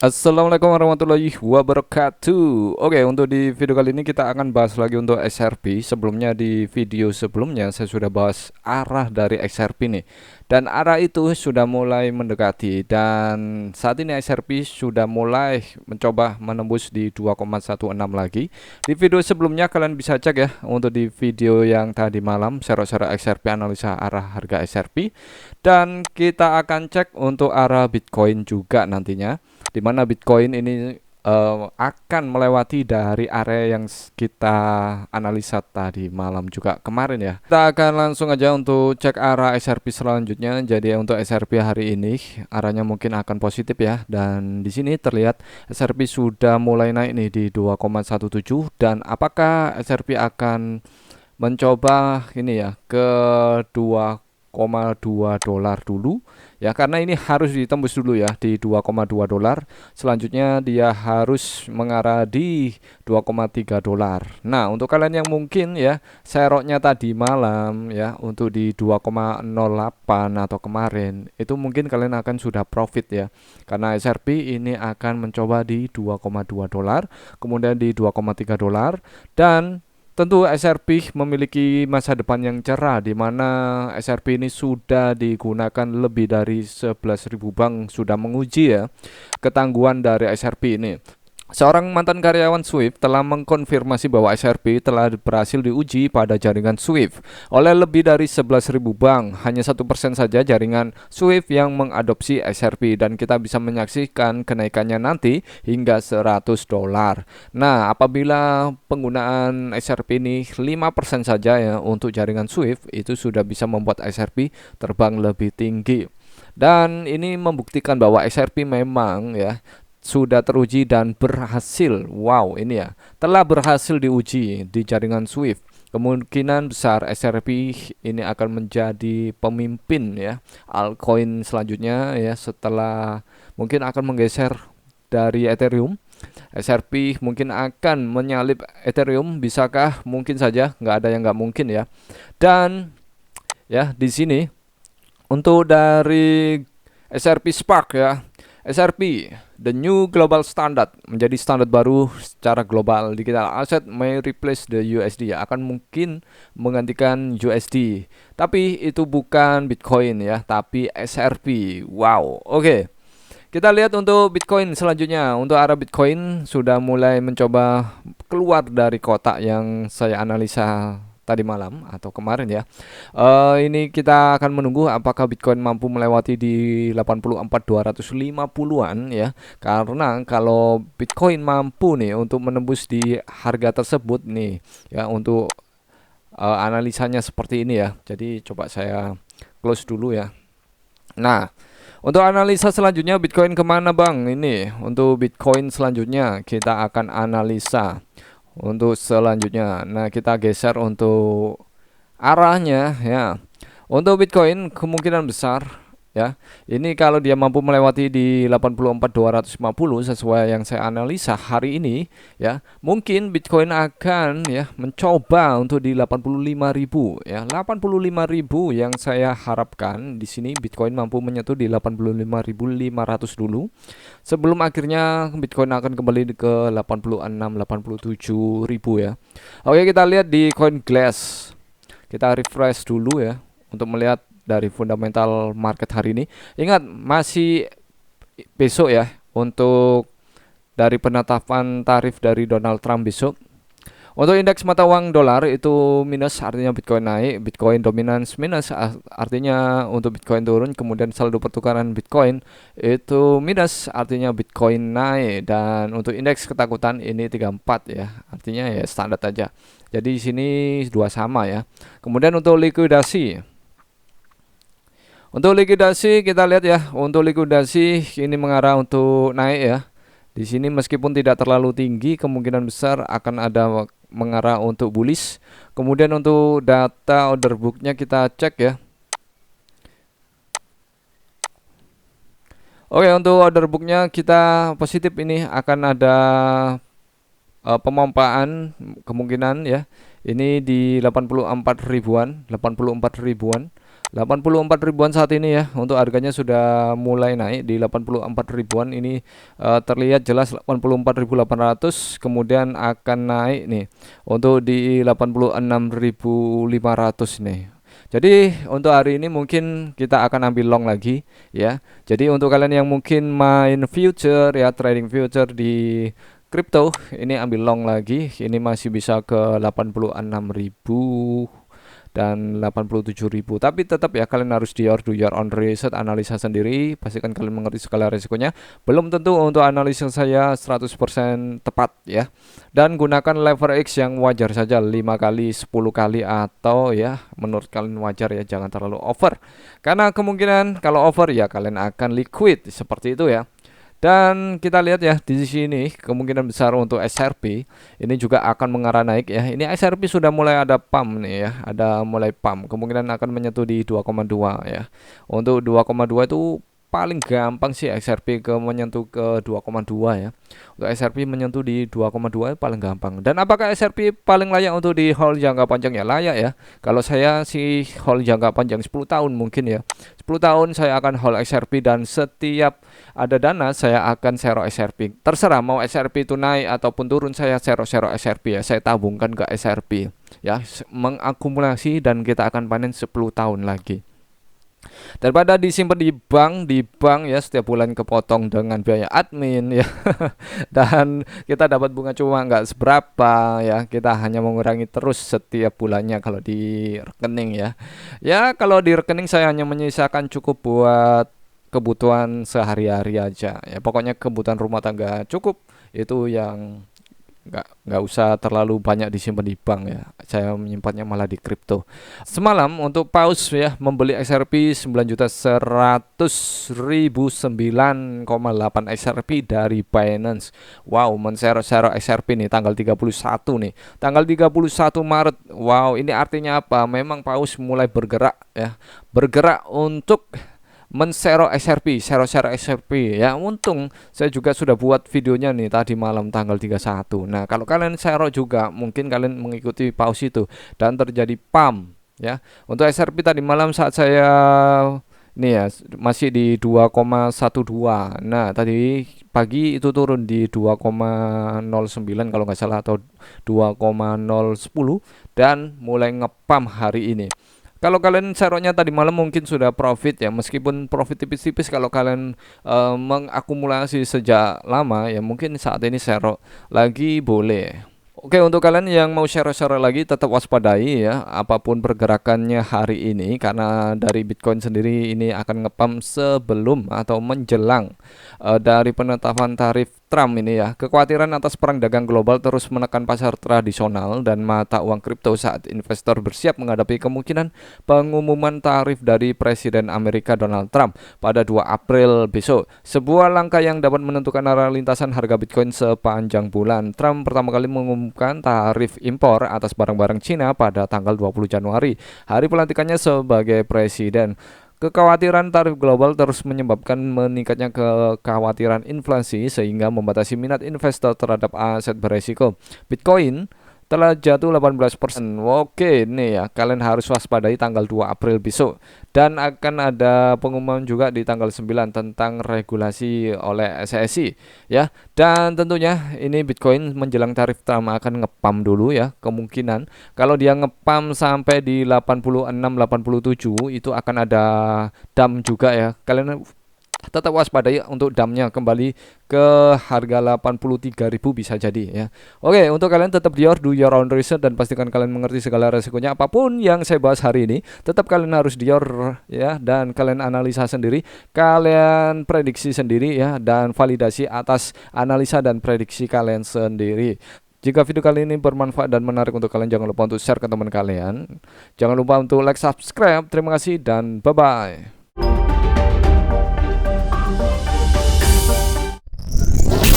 Assalamualaikum warahmatullahi wabarakatuh. Oke, untuk di video kali ini kita akan bahas lagi untuk XRP. Sebelumnya di video sebelumnya saya sudah bahas arah dari XRP nih. Dan arah itu sudah mulai mendekati dan saat ini XRP sudah mulai mencoba menembus di 2,16 lagi. Di video sebelumnya kalian bisa cek ya untuk di video yang tadi malam serok-serok XRP analisa arah harga XRP, dan kita akan cek untuk arah Bitcoin juga nantinya, di mana Bitcoin ini akan melewati dari area yang kita analisa tadi malam juga kemarin ya. Kita akan langsung aja untuk cek arah XRP selanjutnya. Jadi untuk XRP hari ini arahnya mungkin akan positif ya. Dan di sini terlihat XRP sudah mulai naik nih di 2,17, dan apakah XRP akan mencoba ini ya ke 2,2 dolar dulu ya, karena ini harus ditembus dulu ya di 2,2 dolar. Selanjutnya dia harus mengarah di 2,3 dolar. Nah, untuk kalian yang mungkin ya seroknya tadi malam ya untuk di 2,08 atau kemarin, itu mungkin kalian akan sudah profit ya. Karena SRP ini akan mencoba di 2,2 dolar, kemudian di 2,3 dolar, dan tentu SRP memiliki masa depan yang cerah, di mana SRP ini sudah digunakan lebih dari 11.000 bank sudah menguji ya ketangguhan dari SRP ini. Seorang mantan karyawan Swift telah mengkonfirmasi bahwa XRP telah berhasil diuji pada jaringan Swift oleh lebih dari 11.000 bank. Hanya 1% saja jaringan Swift yang mengadopsi XRP, dan kita bisa menyaksikan kenaikannya nanti hingga 100 dolar. Nah, apabila penggunaan XRP ini 5% saja ya untuk jaringan Swift, itu sudah bisa membuat XRP terbang lebih tinggi. Dan ini membuktikan bahwa XRP memang ya sudah teruji dan berhasil. Wow, ini ya telah berhasil diuji di jaringan Swift. Kemungkinan besar XRP ini akan menjadi pemimpin ya altcoin selanjutnya ya, setelah mungkin akan menggeser dari Ethereum. XRP mungkin akan menyalip Ethereum, bisakah? Mungkin saja, nggak ada yang nggak mungkin ya. Dan ya di sini untuk dari XRP Spark ya, XRP, the new global standard, menjadi standar baru secara global. Digital asset may replace the USD, ya, akan mungkin menggantikan USD. Tapi itu bukan Bitcoin ya, tapi XRP. Wow, oke. Kita lihat untuk Bitcoin selanjutnya. Untuk arah Bitcoin sudah mulai mencoba keluar dari kotak yang saya analisa tadi malam atau kemarin ya. Ini kita akan menunggu apakah Bitcoin mampu melewati di 84.250-an ya. Karena kalau Bitcoin mampu nih untuk menembus di harga tersebut nih ya, untuk analisanya seperti ini ya. Jadi coba saya close dulu ya. Nah, untuk analisa selanjutnya Bitcoin kemana bang? Ini untuk Bitcoin selanjutnya kita akan analisa untuk selanjutnya. Nah, kita geser untuk arahnya ya. Untuk Bitcoin kemungkinan besar ya, ini kalau dia mampu melewati di 84.250 sesuai yang saya analisa hari ini ya, mungkin Bitcoin akan ya mencoba untuk di 85.000 ya. 85.000 yang saya harapkan di sini Bitcoin mampu menyentuh di 85.500 dulu, sebelum akhirnya Bitcoin akan kembali ke 86 87.000 ya. Oke, kita lihat di Coin Glass. Kita refresh dulu ya untuk melihat dari fundamental market hari ini. Ingat masih besok ya untuk dari penetapan tarif dari Donald Trump besok. Untuk indeks mata uang dolar itu minus, artinya Bitcoin naik. Bitcoin dominance minus, artinya untuk Bitcoin turun. Kemudian saldo pertukaran Bitcoin itu minus, artinya Bitcoin naik. Dan untuk indeks ketakutan ini 34 ya, artinya ya standar aja. Jadi di sini dua sama ya. Kemudian untuk likuidasi, kita lihat ya. Untuk likuidasi ini mengarah untuk naik ya. Di sini meskipun tidak terlalu tinggi, kemungkinan besar akan ada mengarah untuk bullish. Kemudian untuk data order booknya kita cek ya. Oke, untuk order booknya kita positif, ini akan ada pemompaan kemungkinan ya. Ini di 84 ribuan. 84 ribuan saat ini ya. Untuk harganya sudah mulai naik di 84 ribuan ini, terlihat jelas 84.800, kemudian akan naik nih untuk di 86.500 nih. Jadi untuk hari ini mungkin kita akan ambil long lagi ya. Jadi untuk kalian yang mungkin main future ya, trading future di crypto, ini ambil long lagi. Ini masih bisa ke 86.000 dan 87.000. Tapi tetap ya, kalian harus do your own research, analisa sendiri, pastikan kalian mengerti segala resikonya. Belum tentu untuk analisa saya 100% tepat ya. Dan gunakan lever X yang wajar saja, 5 kali, 10 kali, atau ya menurut kalian wajar ya, jangan terlalu over. Karena kemungkinan kalau over ya kalian akan liquid seperti itu ya. Dan kita lihat ya di sini kemungkinan besar untuk SRP ini juga akan mengarah naik ya. Ini SRP sudah mulai ada pump nih ya, ada mulai pump. Kemungkinan akan menyentuh di 2,2 ya. Untuk 2,2 itu paling gampang sih SRP ke menyentuh ke 2,2 ya. Untuk SRP menyentuh di 2,2 paling gampang. Dan apakah SRP paling layak untuk di hold jangka panjang? Ya layak ya. Kalau saya sih hold jangka panjang 10 tahun mungkin ya. 10 tahun saya akan hold SRP, dan setiap ada dana saya akan share SRP. Terserah mau SRP itu naik ataupun turun, saya share SRP ya. Saya tabungkan ke SRP ya, mengakumulasi, dan kita akan panen 10 tahun lagi. Daripada disimpan di bank ya, setiap bulan kepotong dengan biaya admin ya. Dan kita dapat bunga cuma nggak seberapa ya, kita hanya mengurangi terus setiap bulannya kalau di rekening ya. Ya kalau di rekening saya hanya menyisakan cukup buat kebutuhan sehari-hari aja ya, pokoknya kebutuhan rumah tangga cukup, itu yang nggak usah terlalu banyak disimpan di bank ya. Saya menyimpannya malah di kripto. Semalam untuk pause ya, membeli XRP 9.100.009,8 XRP dari Binance. Wow, men-share XRP nih tanggal 31 nih. Tanggal 31 Maret. Wow, ini artinya apa? Memang pause mulai bergerak ya. Bergerak untuk men-share XRP, share XRP ya. Untung saya juga sudah buat videonya nih tadi malam tanggal 31. Nah, kalau kalian share juga mungkin kalian mengikuti pause itu dan terjadi pump ya. Untuk XRP tadi malam saat saya ini ya masih di 2,12. Nah, tadi pagi itu turun di 2,09 kalau nggak salah, atau 2,010, dan mulai ngepam hari ini. Kalau kalian seroknya tadi malam mungkin sudah profit ya, meskipun profit tipis-tipis. Kalau kalian mengakumulasi sejak lama ya, mungkin saat ini serok lagi boleh. Oke, untuk kalian yang mau share-share lagi, tetap waspadai ya apapun pergerakannya hari ini, karena dari Bitcoin sendiri ini akan ngepam sebelum atau menjelang dari penetapan tarif Trump ini ya. Kekhawatiran atas perang dagang global terus menekan pasar tradisional dan mata uang kripto saat investor bersiap menghadapi kemungkinan pengumuman tarif dari Presiden Amerika Donald Trump pada 2 April besok. Sebuah langkah yang dapat menentukan arah lintasan harga Bitcoin sepanjang bulan. Trump pertama kali mengumumkan tarif impor atas barang-barang Cina pada tanggal 20 Januari, hari pelantikannya sebagai presiden. Kekhawatiran tarif global terus menyebabkan meningkatnya kekhawatiran inflasi sehingga membatasi minat investor terhadap aset beresiko. Bitcoin telah jatuh 18%. Oke, nih ya, kalian harus waspadai tanggal 2 April besok. Dan akan ada pengumuman juga di tanggal 9 tentang regulasi oleh SEC ya. Dan tentunya ini Bitcoin menjelang tarif Trump akan ngepam dulu ya. Kemungkinan kalau dia ngepam sampai di 86-87 itu akan ada dump juga ya. Kalian tetap waspadai untuk damnya kembali ke harga 83.000 bisa jadi ya. Oke, untuk kalian tetap do your own research, dan pastikan kalian mengerti segala resikonya. Apapun yang saya bahas hari ini, tetap kalian harus ya, dan kalian analisa sendiri, kalian prediksi sendiri ya, dan validasi atas analisa dan prediksi kalian sendiri. Jika video kali ini bermanfaat dan menarik untuk kalian, jangan lupa untuk share ke teman kalian. Jangan lupa untuk like, subscribe. Terima kasih dan bye-bye.